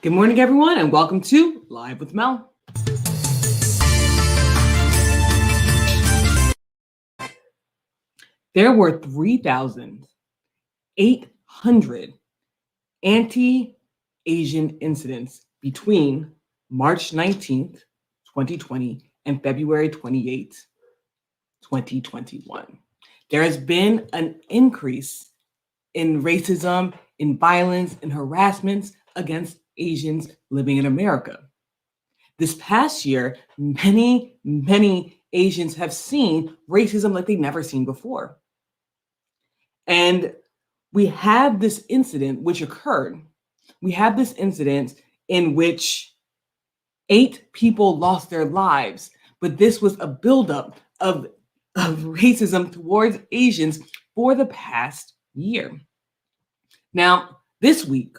Good morning, everyone, and welcome to Live with Mel. There were 3,800 anti-Asian incidents between March 19th, 2020 and February 28th, 2021. There has been an increase in racism, in violence, and harassments against Asians living in America. This past year, many Asians have seen racism like they've never seen before. And we have this incident which occurred. We have this incident in which 8 people lost their lives, but this was a buildup of racism towards Asians for the past year. Now, this week,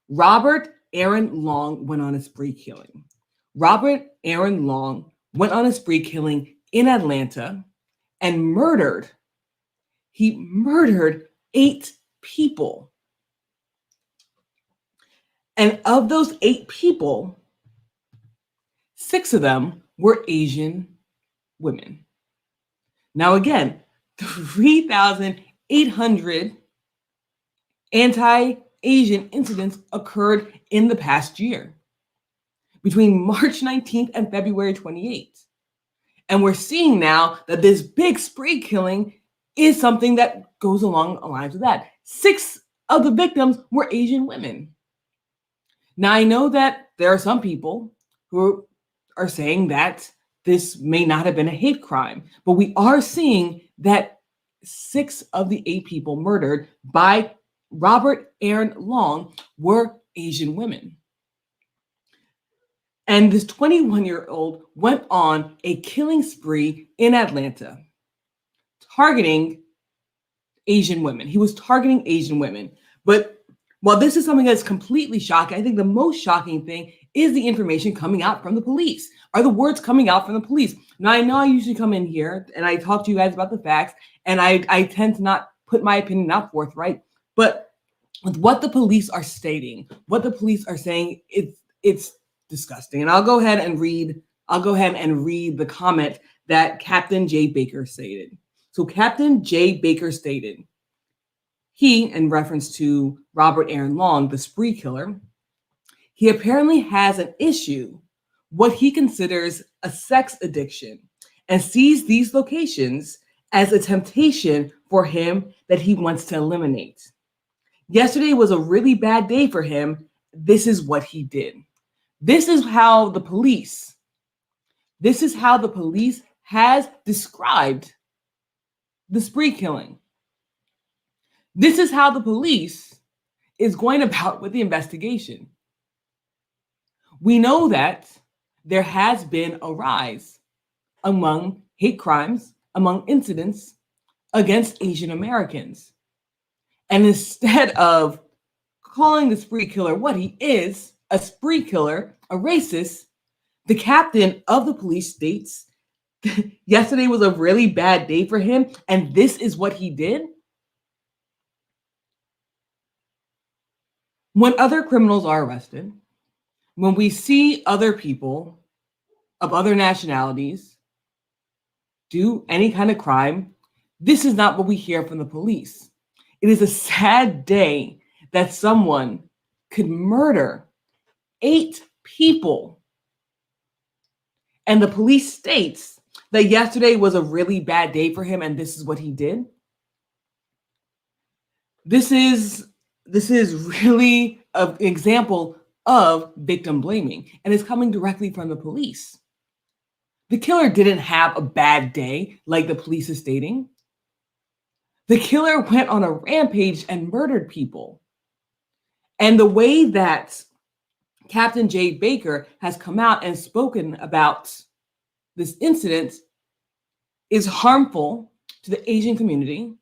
Robert Aaron Long went on a spree killing. Robert Aaron Long went on a spree killing in Atlanta and murdered 8 people. And of those 8 people, 6 of them were Asian women. Now, again, 3,800 anti-Asian incidents occurred in the past year between March 19th and February 28th. And we're seeing now that this big spree killing is something that goes along the lines of that. 6 of the victims were Asian women. Now, I know that there are some people who are saying that this may not have been a hate crime, but we are seeing that 6 of the 8 people murdered by Robert Aaron Long were Asian women. And this 21-year-old went on a killing spree in Atlanta, targeting Asian women. He was targeting Asian women. But while this is something that's completely shocking, I think the most shocking thing is the information coming out from the police, are the words coming out from the police. Now, I know I usually come in here and I talk to you guys about the facts, and I tend to not put my opinion out forthright. But with what the police are stating, what the police are saying, it's disgusting. And I'll go ahead and read the comment that Captain Jay Baker stated. So Captain Jay Baker stated, he, in reference to Robert Aaron Long, the spree killer, he apparently has an issue, what he considers a sex addiction, and sees these locations as a temptation for him that he wants to eliminate. Yesterday was a really bad day for him. This is what he did. This is how the police has described the spree killing. This is how the police is going about with the investigation. We know that there has been a rise among hate crimes, among incidents against Asian Americans. And instead of calling the spree killer what he is, a spree killer, a racist, the captain of the police states yesterday was a really bad day for him, and this is what he did. When other criminals are arrested, when we see other people of other nationalities do any kind of crime, this is not what we hear from the police. It is a sad day that someone could murder 8 people. And the police states that yesterday was a really bad day for him and this is what he did. This is really an example of victim blaming, and it's coming directly from the police. The killer didn't have a bad day like the police is stating. The killer went on a rampage and murdered people. And the way that Captain Jay Baker has come out and spoken about this incident is harmful to the Asian community.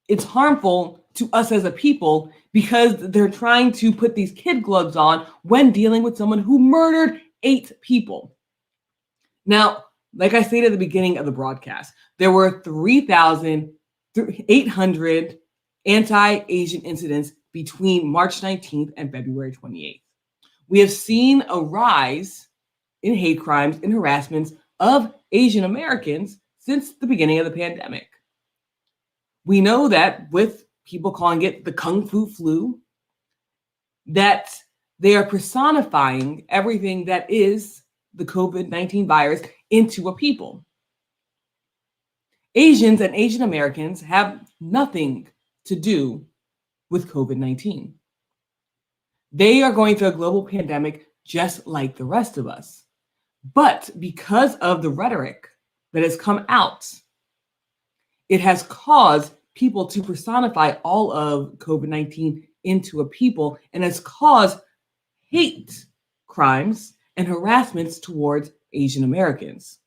It's harmful to us as a people because they're trying to put these kid gloves on when dealing with someone who murdered 8 people. Now, like I stated at the beginning of the broadcast, there were 3,800 anti-Asian incidents between March 19th and February 28th. We have seen a rise in hate crimes and harassments of Asian Americans since the beginning of the pandemic. We know that with people calling it the Kung Fu flu, that they are personifying everything that is the COVID-19 virus into a people. Asians and Asian Americans have nothing to do with COVID-19. They are going through a global pandemic just like the rest of us. But because of the rhetoric that has come out, it has caused people to personify all of COVID-19 into a people and has caused hate crimes and harassments towards Asian Americans.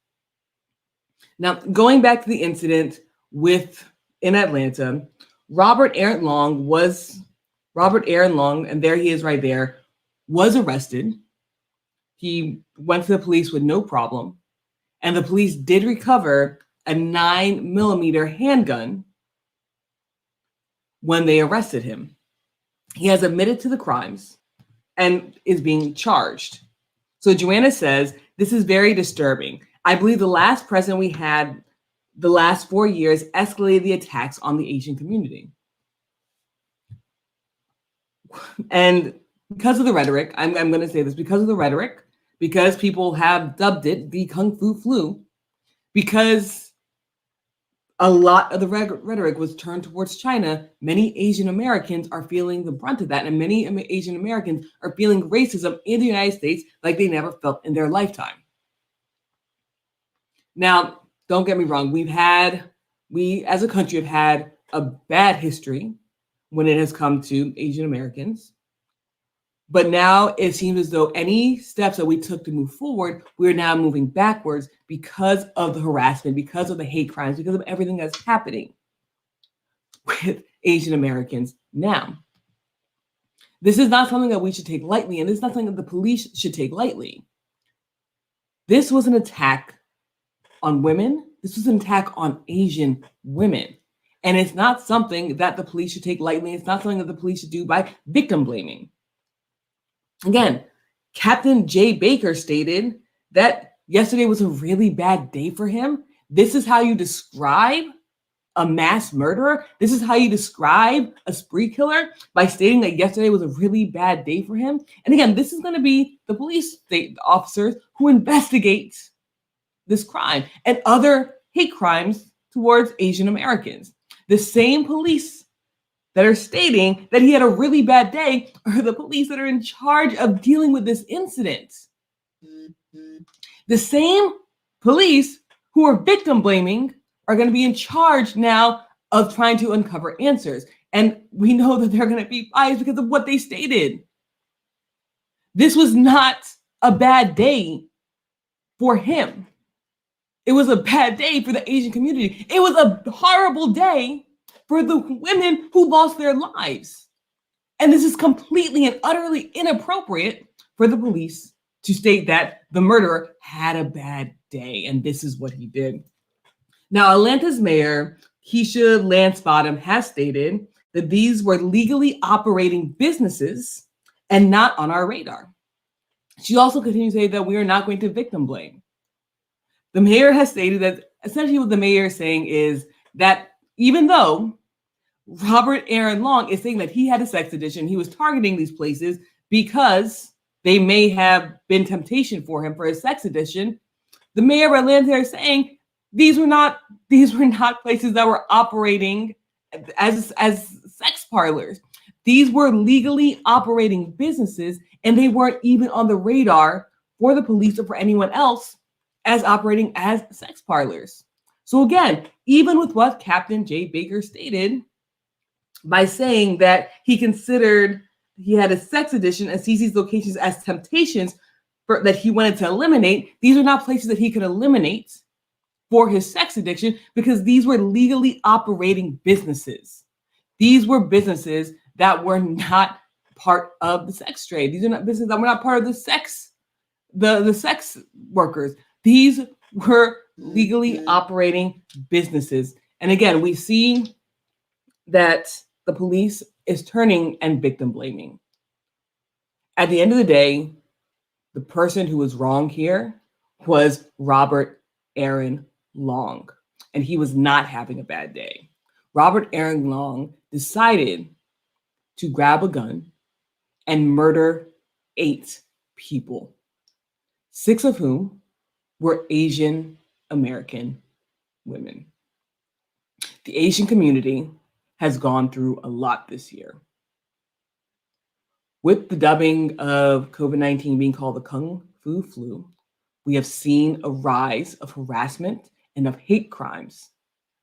Now, going back to the incident in Atlanta, Robert Aaron Long, and there he is right there, was arrested. He went to the police with no problem, and the police did recover a 9mm handgun when they arrested him. He has admitted to the crimes and is being charged. So Joanna says, this is very disturbing. I believe the last president we had the last 4 years escalated the attacks on the Asian community. And because of the rhetoric, I'm going to say this, because of the rhetoric, because people have dubbed it the Kung Fu flu, because a lot of the rhetoric was turned towards China, many Asian Americans are feeling the brunt of that, and many Asian Americans are feeling racism in the United States like they never felt in their lifetime. Now, don't get me wrong, we as a country have had a bad history when it has come to Asian Americans. But now it seems as though any steps that we took to move forward, we're now moving backwards because of the harassment, because of the hate crimes, because of everything that's happening with Asian Americans now. This is not something that we should take lightly, and this is not something that the police should take lightly. This was an attack on women. This was an attack on Asian women. And it's not something that the police should take lightly. It's not something that the police should do by victim blaming. Again, Captain Jay Baker stated that yesterday was a really bad day for him. This is how you describe a mass murderer? This is how you describe a spree killer, by stating that yesterday was a really bad day for him? And again, this is going to be the police state officers who investigate this crime and other hate crimes towards Asian Americans. The same police that are stating that he had a really bad day are the police that are in charge of dealing with this incident. The same police who are victim blaming are going to be in charge now of trying to uncover answers. And we know that they're going to be biased because of what they stated. This was not a bad day for him. It was a bad day for the Asian community. It was a horrible day for the women who lost their lives. And this is completely and utterly inappropriate for the police to state that the murderer had a bad day, and this is what he did. Now, Atlanta's mayor, Keisha Lance Bottom, has stated that these were legally operating businesses and not on our radar. She also continues to say that we are not going to victim blame. The mayor has stated that essentially what the mayor is saying is that even though Robert Aaron Long is saying that he had a sex addiction, he was targeting these places because they may have been temptation for him for his sex addiction, the mayor of Atlanta is saying these were not places that were operating as sex parlors. These were legally operating businesses, and they weren't even on the radar for the police or for anyone else as operating as sex parlors. So again, even with what Captain Jay Baker stated, by saying that he considered he had a sex addiction and sees these locations as temptations that he wanted to eliminate, these are not places that he could eliminate for his sex addiction because these were legally operating businesses. These were businesses that were not part of the sex trade. These are not businesses that were not part of the sex workers. These were legally operating businesses. And again, we see that the police is turning and victim blaming. At the end of the day, the person who was wrong here was Robert Aaron Long, and he was not having a bad day. Robert Aaron Long decided to grab a gun and murder 8 people, 6 of whom were Asian American women. The Asian community has gone through a lot this year. With the dubbing of COVID-19 being called the Kung Fu Flu, we have seen a rise of harassment and of hate crimes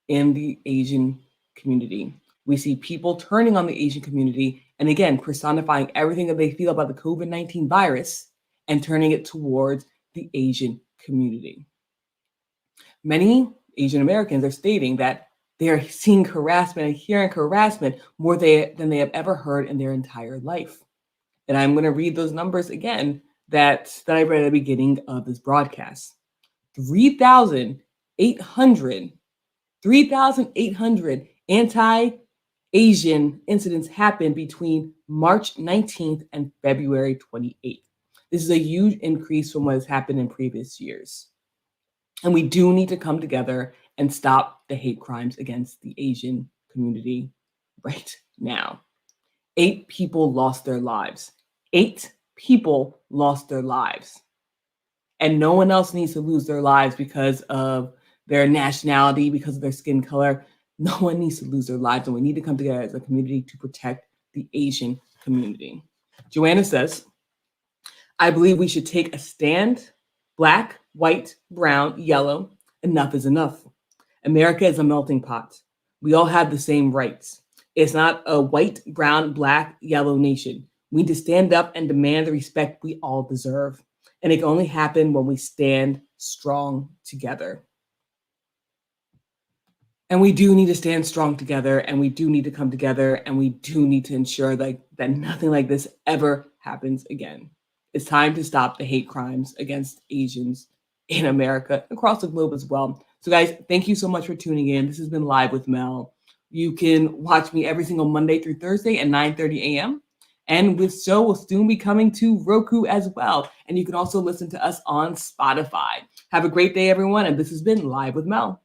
in the Asian community. We see people turning on the Asian community and again personifying everything that they feel about the COVID-19 virus and turning it towards the Asian community. Many Asian Americans are stating that they are seeing harassment and hearing harassment more than they have ever heard in their entire life. And I'm going to read those numbers again that I read at the beginning of this broadcast. 3,800 anti-Asian incidents happened between March 19th and February 28th. This is a huge increase from what has happened in previous years. And we do need to come together and stop the hate crimes against the Asian community right now. 8 people lost their lives. 8 people lost their lives. And no one else needs to lose their lives because of their nationality, because of their skin color. No one needs to lose their lives, and we need to come together as a community to protect the Asian community. Joanna says, I believe we should take a stand. Black, white, brown, yellow. Enough is enough. America is a melting pot. We all have the same rights. It's not a white, brown, black, yellow nation. We need to stand up and demand the respect we all deserve. And it can only happen when we stand strong together. And we do need to stand strong together, and we do need to come together, and we do need to ensure that nothing like this ever happens again. It's time to stop the hate crimes against Asians in America, across the globe as well. So guys, thank you so much for tuning in. This has been Live with Mel. You can watch me every single Monday through Thursday at 9:30 a.m. And this show will soon be coming to Roku as well. And you can also listen to us on Spotify. Have a great day, everyone. And this has been Live with Mel.